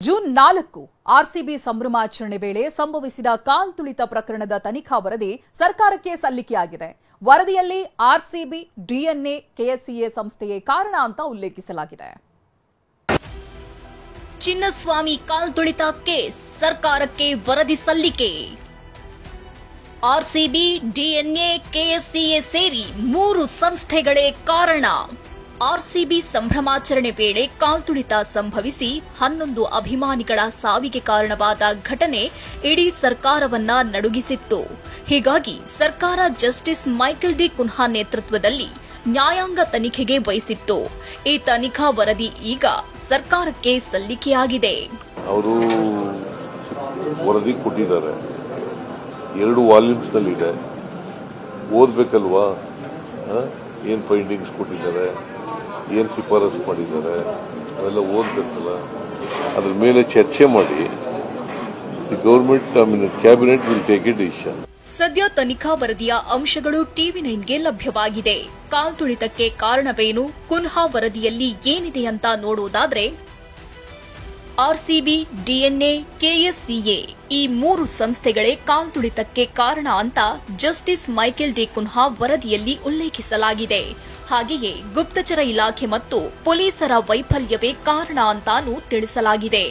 June 4 RCB ಸಂಭ್ರಮಾಚರಣೆ ವೇಳೆ ಸಂಭವಿಸಿದ ಕಾಲ್ತುಳಿತ ಪ್ರಕರಣದ ತನಿಖಾ ವರದಿ ಸರ್ಕಾರಕ್ಕೆ ಸಲ್ಲಿಕೆಯಾಗಿದೆ. ವರದಿಯಲ್ಲಿ ಆರ್ಸಿಬಿ, ಡಿಎನ್ಎ, ಕೆಎಸ್ಸಿಎ ಸಂಸ್ಥೆಯೇ ಕಾರಣ ಅಂತ ಉಲ್ಲೇಖಿಸಲಾಗಿದೆ. ಚಿನ್ನಸ್ವಾಮಿ ಕಾಲ್ತುಳಿತ ಕೇಸ್ ಸರ್ಕಾರಕ್ಕೆ ವರದಿ ಸಲ್ಲಿಕೆ. ಆರ್ಸಿಬಿ, ಡಿಎನ್ಎ, ಕೆಎಸ್ಸಿಎ ಸೇರಿ 3 ಸಂಸ್ಥೆಗಳೇ ಕಾರಣ. ಆರ್ಸಿಬಿ ಸಂಭ್ರಮಾಚರಣೆ ವೇಳೆ ಕಾಲ್ತುಳಿತ ಸಂಭವಿಸಿ 11 ಅಭಿಮಾನಿಗಳ ಸಾವಿಗೆ ಕಾರಣವಾದ ಘಟನೆ ಇಡೀ ಸರ್ಕಾರವನ್ನ ನಡುಗಿಸಿತ್ತು. ಹೀಗಾಗಿ ಸರ್ಕಾರ ಜಸ್ಟಿಸ್ ಮೈಕೆಲ್ ಡಿ ಕುನ್ಹಾ ನೇತೃತ್ವದಲ್ಲಿ ನ್ಯಾಯಾಂಗ ತನಿಖೆಗೆ ವಹಿಸಿತ್ತು. ಈ ತನಿಖಾ ವರದಿ ಈಗ ಸರ್ಕಾರಕ್ಕೆ ಸಲ್ಲಿಕೆಯಾಗಿದೆ. ಅವರು ವರದಿ ಕೊಟ್ಟಿದ್ದಾರೆ, 2 ವಾಲ್ಯೂಮ್ಸ್ ನಲ್ಲಿ ಇದೆ. ಓದ್ಬೇಕಲ್ವಾ, ಏನ್ ಫೈಂಡಿಂಗ್ಸ್ ಕೊಟ್ಟಿದ್ದಾರೆ, ಏನ್ ಶಿಫಾರಸು ಮಾಡಿದ್ದಾರೆ, ಅವೆಲ್ಲ ಓದ್ಬೇಕಲ್ಲ. ಅದ್ರ ಮೇಲೆ ಚರ್ಚೆ ಮಾಡಿ government cabinet will take A decision. ಸದ್ಯ ತನಿಖಾ ವರದಿಯ ಅಂಶಗಳು ಟಿವಿ9ಗೆ ಲಭ್ಯವಾಗಿದೆ. ಕಾಲ್ತುಳಿತಕ್ಕೆ ಕಾರಣವೇನು, ಕುನ್ಹಾ ವರದಿಯಲ್ಲಿ ಏನಿದೆ ಅಂತ ನೋಡುವುದಾದ್ರೆ, ಆರ್ಸಿಬಿ, ಡಿಎನ್ಎ, ಕೆಎಸ್ಸಿಎ ಈ 3 ಸಂಸ್ಥೆಗಳೇ ಕಾಲ್ತುಳಿತಕ್ಕೆ ಕಾರಣ ಅಂತ ಜಸ್ಟಿಸ್ ಮೈಕೆಲ್ ಡಿ ಕುನ್ಹಾ ವರದಿಯಲ್ಲಿ ಉಲ್ಲೇಖಿಸಲಾಗಿದೆ. ಹಾಗೆಯೇ ಗುಪ್ತಚರ ಇಲಾಖೆ ಮತ್ತು ಪೊಲೀಸರ ವೈಫಲ್ಯವೇ ಕಾರಣ ಅಂತಾನೂ ತಿಳಿಸಲಾಗಿದೆ.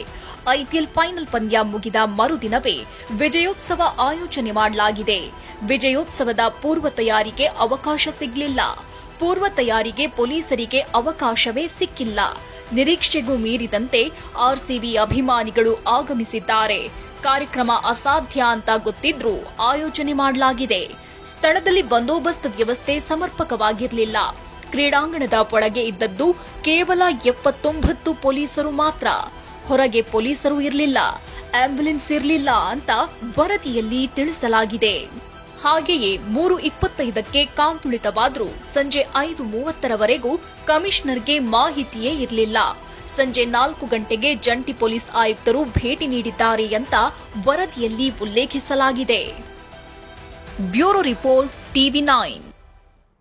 ಐಪಿಎಲ್ ಫೈನಲ್ ಪಂದ್ಯ ಮುಗಿದ ಮರುದಿನವೇ ವಿಜಯೋತ್ಸವ ಆಯೋಜನೆ ಮಾಡಲಾಗಿದೆ. ವಿಜಯೋತ್ಸವದ ಪೂರ್ವ ತಯಾರಿಗೆ ಅವಕಾಶ ಸಿಗಲಿಲ್ಲ. ಪೂರ್ವ ತಯಾರಿಗೆ ಪೊಲೀಸರಿಗೆ ಅವಕಾಶವೇ ಸಿಕ್ಕಿಲ್ಲ. ನಿರೀಕ್ಷೆಗೂ ಮೀರಿದಂತೆ ಆರ್ಸಿಬಿ ಅಭಿಮಾನಿಗಳು ಆಗಮಿಸಿದ್ದಾರೆ. ಕಾರ್ಯಕ್ರಮ ಅಸಾಧ್ಯ ಅಂತ ಗೊತ್ತಿದ್ರೂ ಆಯೋಜನೆ ಮಾಡಲಾಗಿದೆ. ಸ್ಥಳದಲ್ಲಿ ಬಂದೋಬಸ್ತ್ ವ್ಯವಸ್ಥೆ ಸಮರ್ಪಕವಾಗಿರಲಿಲ್ಲ. ಕ್ರೀಡಾಂಗಣದ ಒಳಗೆ ಇದ್ದದ್ದು ಕೇವಲ 79 ಪೊಲೀಸರು ಮಾತ್ರ. ಹೊರಗೆ ಪೊಲೀಸರು ಇರಲಿಲ್ಲ, ಆಂಬ್ಯುಲೆನ್ಸ್ ಇರಲಿಲ್ಲ ಅಂತ ವರದಿಯಲ್ಲಿ ತಿಳಿಸಲಾಗಿದೆ. ಹಾಗೆಯೇ 3:25ಕ್ಕೆ ಕಾಲ್ತುಳಿತವಾದ್ರೂ ಸಂಜೆ 5:30ರವರೆಗೂ ಕಮಿಷನರ್ಗೆ ಮಾಹಿತಿಯೇ ಇರಲಿಲ್ಲ. ಸಂಜೆ 4 ಗಂಟೆಗೆ ಜಂಟಿ ಪೊಲೀಸ್ ಆಯುಕ್ತರು ಭೇಟಿ ನೀಡಿದ್ದಾರೆ ಅಂತ ವರದಿಯಲ್ಲಿ ಉಲ್ಲೇಖಿಸಲಾಗಿದೆ. Bureau report ಟಿವಿ9.